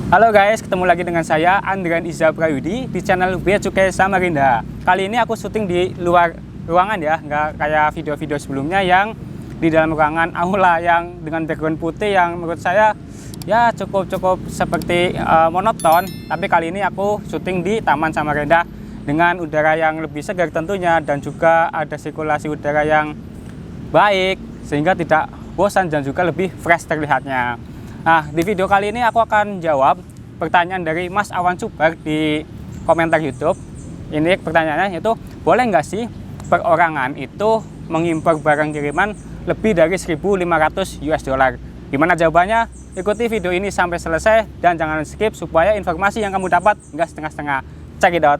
Halo guys, ketemu lagi dengan saya Andrian Iza Prayudi di channel Bea Cukai Samarinda. Kali ini aku syuting di luar ruangan ya, nggak kayak video-video sebelumnya yang di dalam ruangan aula yang dengan background putih yang menurut saya ya cukup seperti monoton. Tapi kali ini aku syuting di Taman Samarinda dengan udara yang lebih segar tentunya dan juga ada sirkulasi udara yang baik sehingga tidak bosan dan juga lebih fresh terlihatnya. Nah, di video kali ini aku akan jawab pertanyaan dari Mas Awan Super di komentar YouTube. Ini pertanyaannya yaitu, boleh nggak sih perorangan itu mengimpor barang kiriman lebih dari 1.500 US dollar? Gimana jawabannya? Ikuti video ini sampai selesai dan jangan skip supaya informasi yang kamu dapat nggak setengah-setengah. Check it out!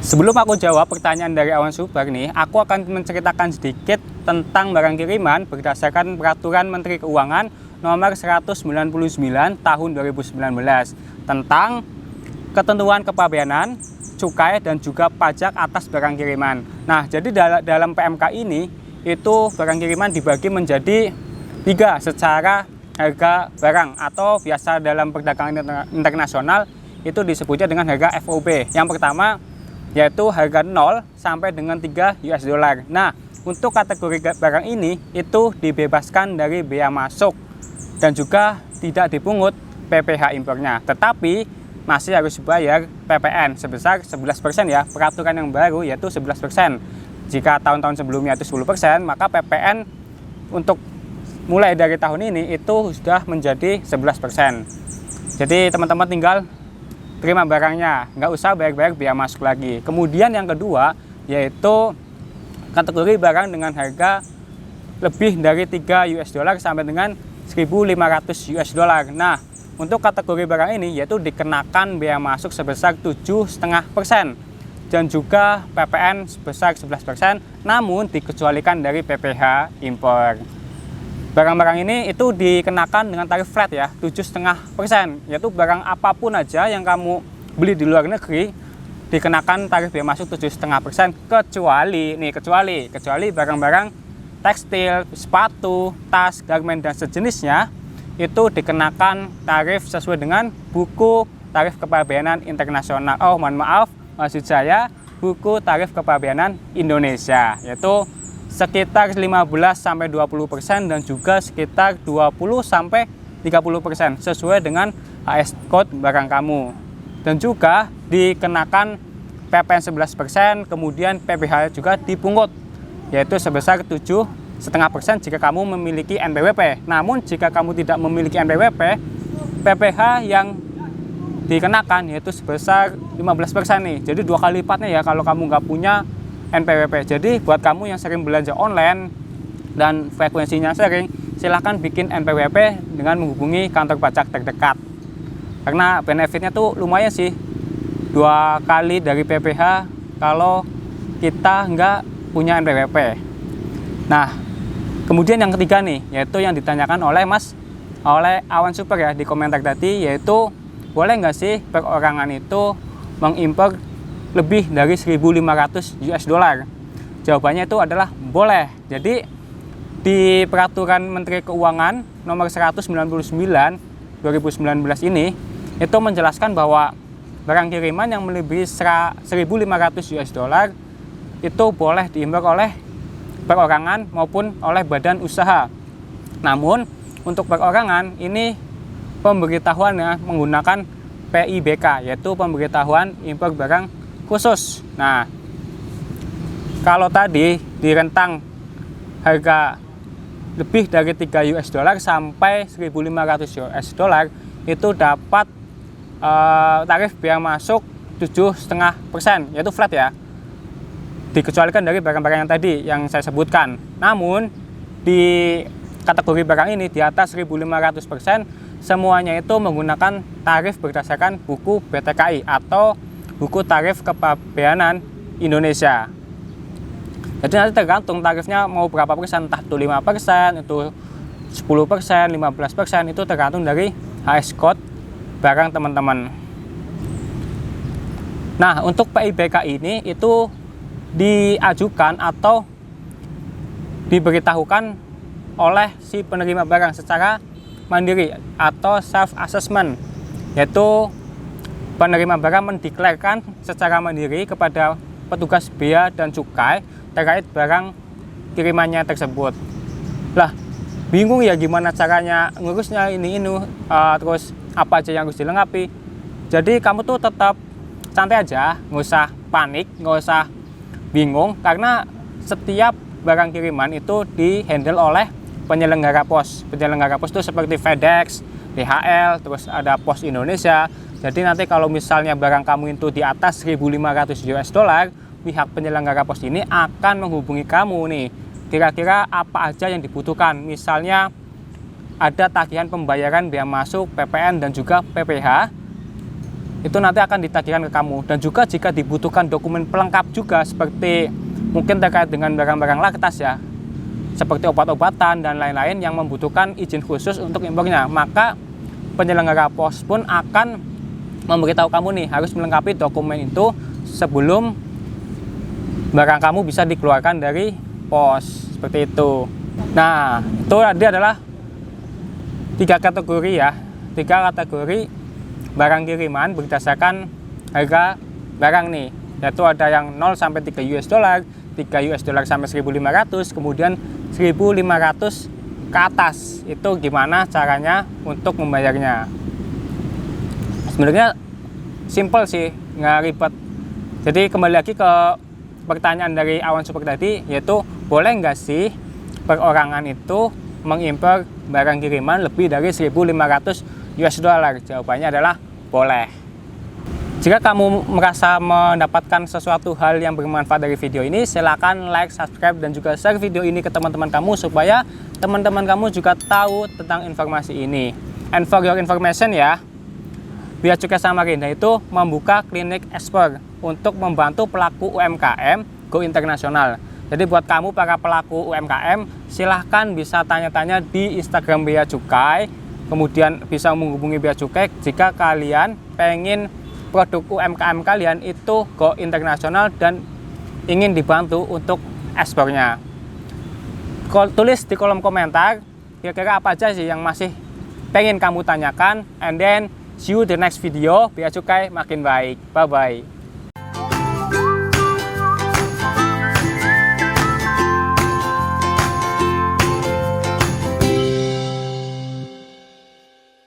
Sebelum aku jawab pertanyaan dari Awan Super nih, aku akan menceritakan sedikit tentang barang kiriman berdasarkan Peraturan Menteri Keuangan Nomor 199 Tahun 2019 tentang ketentuan kepabeanan, cukai, dan juga pajak atas barang kiriman. Nah, jadi dalam PMK ini, itu barang kiriman dibagi menjadi 3 secara harga barang atau biasa dalam perdagangan internasional itu disebutnya dengan harga FOB. Yang pertama yaitu harga 0 sampai dengan 3 US dollar. Nah, untuk kategori barang ini itu dibebaskan dari bea masuk dan juga tidak dipungut PPh impornya. Tetapi masih harus bayar PPN sebesar 11% ya. Peraturan yang baru yaitu 11%. Jika tahun-tahun sebelumnya itu 10%, maka PPN untuk mulai dari tahun ini itu sudah menjadi 11%. Jadi teman-teman tinggal terima barangnya, nggak usah bayar biaya masuk lagi. Kemudian yang kedua yaitu kategori barang dengan harga lebih dari 3 US dollar sampai dengan 1.500 US dollar. Nah, untuk kategori barang ini yaitu dikenakan biaya masuk sebesar 7,5% dan juga PPN sebesar 11%, namun dikecualikan dari PPh impor. Barang-barang ini itu dikenakan dengan tarif flat ya, 7,5%. Yaitu barang apapun aja yang kamu beli di luar negeri dikenakan tarif biaya masuk 7,5%, kecuali barang-barang tekstil, sepatu, tas, garmen dan sejenisnya itu dikenakan tarif sesuai dengan buku tarif kepabeanan internasional. Oh, mohon maaf, maksud saya buku tarif kepabeanan Indonesia, yaitu sekitar 15-20% dan juga sekitar 20-30% sesuai dengan AS code barang kamu. Dan juga dikenakan PPN 11%, kemudian PPh juga dipungut yaitu sebesar 7,5% jika kamu memiliki NPWP. Namun jika kamu tidak memiliki NPWP, PPh yang dikenakan yaitu sebesar 15% nih. Jadi 2 kali lipatnya ya kalau kamu nggak punya NPWP. Jadi buat kamu yang sering belanja online dan frekuensinya sering, silahkan bikin NPWP dengan menghubungi kantor pajak terdekat. Karena benefitnya tuh lumayan sih, 2 kali dari PPh kalau kita nggak punya NPWP. Nah, kemudian yang ketiga nih, yaitu yang ditanyakan oleh Awan Super ya di komentar tadi, yaitu boleh nggak sih perorangan itu mengimpor lebih dari 1.500 US dollar? Jawabannya itu adalah boleh. Jadi di Peraturan Menteri Keuangan Nomor 199 2019 ini itu menjelaskan bahwa barang kiriman yang melebihi 1.500 US dollar itu boleh diimpor oleh perorangan maupun oleh badan usaha. Namun untuk perorangan ini pemberitahuannya menggunakan PIBK, yaitu pemberitahuan impor barang khusus. Nah, kalau tadi di rentang harga lebih dari 3 US dollar sampai 1.500 US dollar itu dapat tarif biaya masuk 7,5%, yaitu flat ya, dikecualikan dari barang-barang yang tadi yang saya sebutkan. Namun di kategori barang ini di atas 1.500% semuanya itu menggunakan tarif berdasarkan buku BTKI atau buku tarif kepabeanan Indonesia. Jadi nanti tergantung tarifnya mau berapa persen, entah itu 5%, itu 10%, 15%, itu tergantung dari AS code barang teman-teman. Nah, untuk PIBK ini itu diajukan atau diberitahukan oleh si penerima barang secara mandiri atau self assessment, yaitu penerima barang mendeklarasikan secara mandiri kepada petugas bea dan cukai terkait barang kirimannya tersebut. Lah, bingung ya gimana caranya ngurusnya ini terus apa aja yang harus dilengkapi. Jadi kamu tuh tetap santai aja, nggak usah panik, nggak usah bingung, karena setiap barang kiriman itu dihandle oleh penyelenggara pos. Penyelenggara pos itu seperti FedEx, DHL, terus ada Pos Indonesia. Jadi nanti kalau misalnya barang kamu itu di atas 1.500 US dollar, pihak penyelenggara pos ini akan menghubungi kamu nih. Kira-kira apa aja yang dibutuhkan. Misalnya ada tagihan pembayaran biaya masuk, PPN dan juga PPh. Itu nanti akan ditagihkan ke kamu. Dan juga jika dibutuhkan dokumen pelengkap juga seperti mungkin terkait dengan barang-barang laktas ya, seperti obat-obatan dan lain-lain yang membutuhkan izin khusus untuk impornya, maka penyelenggara pos pun akan memberitahu kamu nih harus melengkapi dokumen itu sebelum barang kamu bisa dikeluarkan dari pos, seperti itu. Nah, itu tadi adalah 3 kategori ya, 3 kategori barang kiriman berdasarkan harga barang nih, yaitu ada yang 0 sampai 3 US dollar, 3 US dollar sampai 1.500, kemudian 1.500 ke atas. Itu gimana caranya untuk membayarnya. Sebenarnya simple sih, nggak ribet. Jadi kembali lagi ke pertanyaan dari Awan Super tadi, yaitu boleh nggak sih perorangan itu mengimpor barang kiriman lebih dari 1.500 US dollar? Jawabannya adalah boleh. Jika kamu merasa mendapatkan sesuatu hal yang bermanfaat dari video ini, silakan like, subscribe, dan juga share video ini ke teman-teman kamu supaya teman-teman kamu juga tahu tentang informasi ini. And for your information ya, Bea Cukai Samarinda itu membuka klinik ekspor untuk membantu pelaku UMKM go internasional. Jadi buat kamu para pelaku UMKM, silahkan bisa tanya-tanya di Instagram Bea Cukai, kemudian bisa menghubungi Bea Cukai jika kalian pengen produk UMKM kalian itu go internasional dan ingin dibantu untuk ekspornya. Tulis di kolom komentar kira-kira apa aja sih yang masih pengen kamu tanyakan, and then see you the next video. Bea Cukai makin baik. Bye bye.